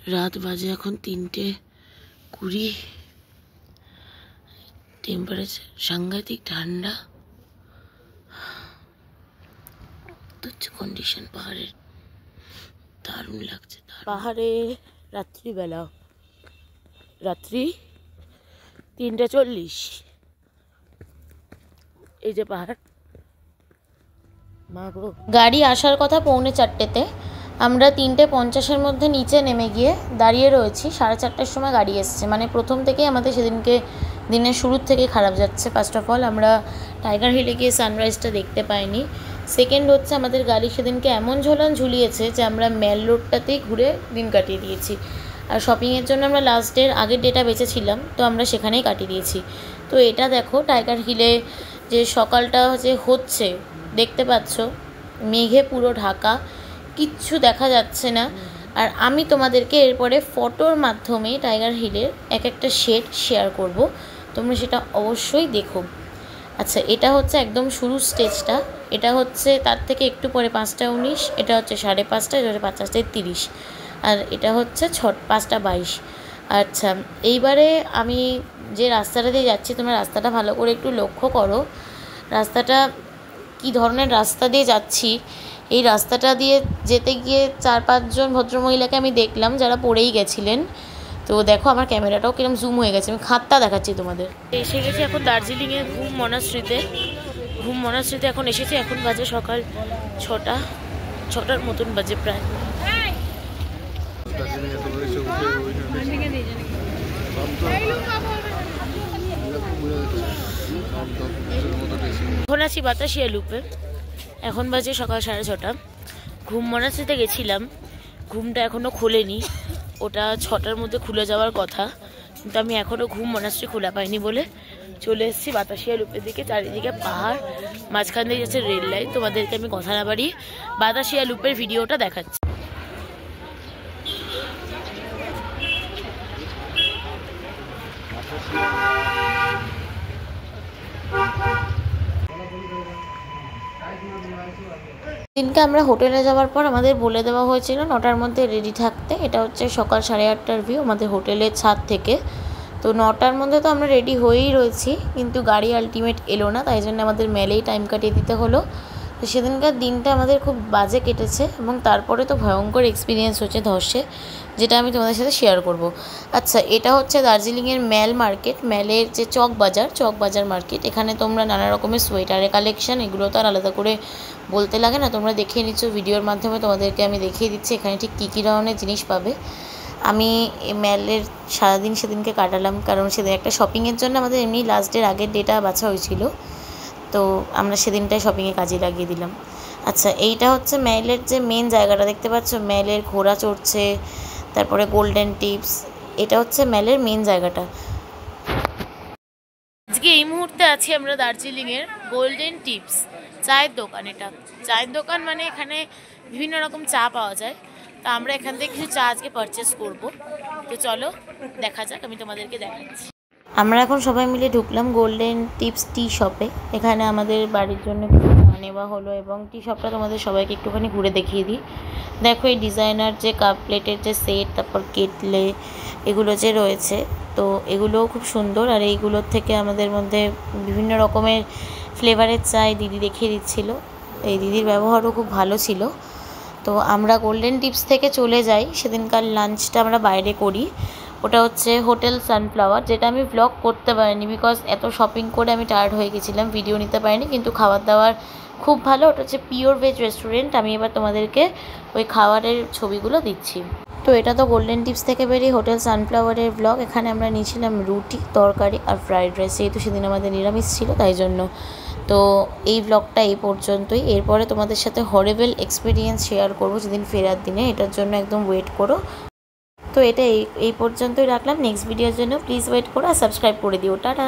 রাত বাজে এখন 3:20। টেম্পারেচার সাংঘাতিক ঠান্ডা। হচ্ছে কন্ডিশন পাহাড়ের, দারুণ লাগছে। পাহাড়ে রাত্রিবেলা, রাত্রি 3:40। এই যে পাহাড়। গাড়ি আসার কথা 3:45-তে, আমরা 3:50-এর মধ্যে নিচে নেমে গিয়ে দাঁড়িয়ে রয়েছি। 4:30-টার সময় গাড়ি এসছে। মানে প্রথম থেকেই আমাদের সেদিনকে দিনের শুরুর থেকে খারাপ যাচ্ছে। ফার্স্ট অফ অল আমরা টাইগার হিলে গিয়ে সানরাইজটা দেখতে পাইনি। সেকেন্ড হচ্ছে আমাদের গাড়ি সেদিনকে এমন ঝোলান ঝুলিয়েছে যে আমরা মেল রোডটাতেই ঘুরে দিন কাটিয়ে দিয়েছি। আর শপিংয়ের জন্য আমরা লাস্টের আগের ডেটা বেঁচেছিলাম, তো আমরা সেখানেই কাটিয়ে দিয়েছি। তো এটা দেখো টাইগার হিলে যে সকালটা যে হচ্ছে দেখতে পাচ্ছ, মেঘে পুরো ঢাকা, কিচ্ছু দেখা যাচ্ছে না। আর আমি তোমাদেরকে এরপরে ফটোর মাধ্যমে টাইগার হিলের এক একটা শেড শেয়ার করব, তোমরা সেটা অবশ্যই দেখো। আচ্ছা, এটা হচ্ছে একদম শুরুর স্টেজটা। এটা হচ্ছে তার থেকে একটু পরে 5:19, এটা হচ্ছে 5:30, এটা হচ্ছে 5:30, আর এটা হচ্ছে 5:22। আচ্ছা, এইবারে আমি যে রাস্তাটা দিয়ে যাচ্ছি, তোমরা রাস্তাটা ভালো করে একটু লক্ষ্য করো। রাস্তাটা কি ধরনের রাস্তা দিয়ে যাচ্ছি। এই রাস্তাটা দিয়ে যেতে গিয়ে 4-5 জন ভদ্রমহিলাকে আমি দেখলাম যারা পড়েই গেছিলেন। তো দেখো আমার ক্যামেরাটাও কিরকম জুম হয়ে গেছে, আমি খাতটা দেখাচ্ছি তোমাদের। এসে গেছি এখন দার্জিলিংয়ের ঘুম মনাস্ট্রিতে এখন এসেছি। এখন বাজে সকাল 6টার মতন বাজে প্রায়। এখন আছি বাতাসিয়া লুপে। এখন বাজে সকাল 6:30। ঘুম মনাস্ট্রিতে গেছিলাম, ঘুমটা এখনও খোলেনি। ওটা 6টার মধ্যে খুলে যাওয়ার কথা, কিন্তু আমি এখনও ঘুম মনাস্ট্রি খোলা পাইনি বলে চলে এসেছি বাতাসিয়া লুপের দিকে। চারিদিকে পাহাড়, মাঝখান দিয়ে যাচ্ছে রেল লাইন। তোমাদেরকে আমি কথা না বাড়িয়ে বাতাসিয়া লুপের ভিডিওটা দেখাচ্ছি। দিনকে আমরা হোটেলে যাওয়ার পর আমাদের বলে দেওয়া হয়েছিল 9টার মধ্যে রেডি থাকতে। এটা হচ্ছে সকাল 8:30টার ভিউ আমাদের হোটেলের ছাদ থেকে। তো 9টার মধ্যে তো আমরা রেডি হয়েই রয়েছি, কিন্তু গাড়ি আলটিমেট এলো না, তাই জন্য আমাদের মেলেই টাইম কাটিয়ে দিতে হলো। তো সেদিনকার দিনটা আমাদের খুব বাজে কেটেছে, এবং তারপরে তো ভয়ঙ্কর এক্সপিরিয়েন্স হচ্ছে ধসে, যেটা আমি তোমাদের সাথে শেয়ার করব। আচ্ছা, এটা হচ্ছে দার্জিলিংয়ের ম্যাল মার্কেট, ম্যালের যে চক বাজার মার্কেট। এখানে তোমরা নানা রকমের সোয়েটারের কালেকশন, এগুলো তো আর আলাদা করে বলতে লাগে না, তোমরা দেখিয়ে নিচ্ছ ভিডিওর মাধ্যমে। তোমাদেরকে আমি দেখিয়ে দিচ্ছি এখানে ঠিক কী কী ধরনের জিনিস পাবে। আমি ম্যালের সারাদিন সেদিনকে কাটালাম, কারণ সেদিন একটা শপিংয়ের জন্য আমাদের এমনি লাস্ট ডের আগের ডেটা বাছা হয়েছিল, তো আমরা সেদিনটাই শপিংয়ে কাজে লাগিয়ে দিলাম। আচ্ছা, এইটা হচ্ছে ম্যালের যে মেন জায়গাটা দেখতে পাচ্ছ, ম্যালের ঘোড়া চড়ছে, তারপরে গোল্ডেন টিপস, এটা হচ্ছে ম্যালের মেন জায়গাটা। আজকে এই মুহূর্তে আছি আমরা দার্জিলিংয়ের গোল্ডেন টিপস চায়ের দোকান। এটা চায়ের দোকান, মানে এখানে বিভিন্ন রকম চা পাওয়া যায়। তা আমরা এখান থেকে কিছু চা আজকে পারচেস করব। তো চলো দেখা যাক, আমি তোমাদেরকে দেখাচ্ছি। আমরা এখন সবাই মিলে ঢুকলাম গোল্ডেন টিপস টি শপে। এখানে আমাদের বাড়ির জন্য কিছু চা নেওয়া হলো, এবং টি শপটা তোমাদের সবাইকে একটুখানি ঘুরে দেখিয়ে দিই। দেখো এই ডিজাইনার যে কাপ প্লেটের যে সেট, তারপর কেটলে, এগুলো যে রয়েছে, তো এগুলোও খুব সুন্দর। আর এইগুলোর থেকে আমাদের মধ্যে বিভিন্ন রকমের ফ্লেভারের চা দিদি দেখিয়ে দিচ্ছিল। এই দিদির ব্যবহারও খুব ভালো ছিল। তো আমরা গোল্ডেন টিপস থেকে চলে যাই। সেদিনকার লাঞ্চটা আমরা বাইরে করি, ওটা হচ্ছে হোটেল সানফ্লাওয়ার, যেটা আমি ব্লগ করতে পারিনি বিকজ এত শপিং করে আমি টায়ার্ড হয়ে গেছিলাম, ভিডিও নিতে পারিনি। কিন্তু খাবার দাবার খুব ভালো। ওটা হচ্ছে পিওর ভেজ রেস্টুরেন্ট। আমি এবার তোমাদেরকে ওই খাবারের ছবিগুলো দিচ্ছি। তো এটা তো গোল্ডেন টিপস থেকে বেরিয়ে হোটেল সানফ্লাওয়ারের ব্লগ। এখানে আমরা নিয়েছিলাম রুটি, তরকারি আর ফ্রাইড রাইস, যেহেতু সেদিন আমাদের নিরামিষ ছিল তাই জন্য। তো এই ব্লগটা এই পর্যন্তই। এরপরে তোমাদের সাথে হরেবল এক্সপিরিয়েন্স শেয়ার করবো যেদিন ফেরার দিনে, এটার জন্য একদম ওয়েট করো। তো এটা এই পর্যন্তই রাখলাম। নেক্সট ভিডিওর জন্য প্লিজ ওয়েট করো আর সাবস্ক্রাইব করে দিও। টাটা।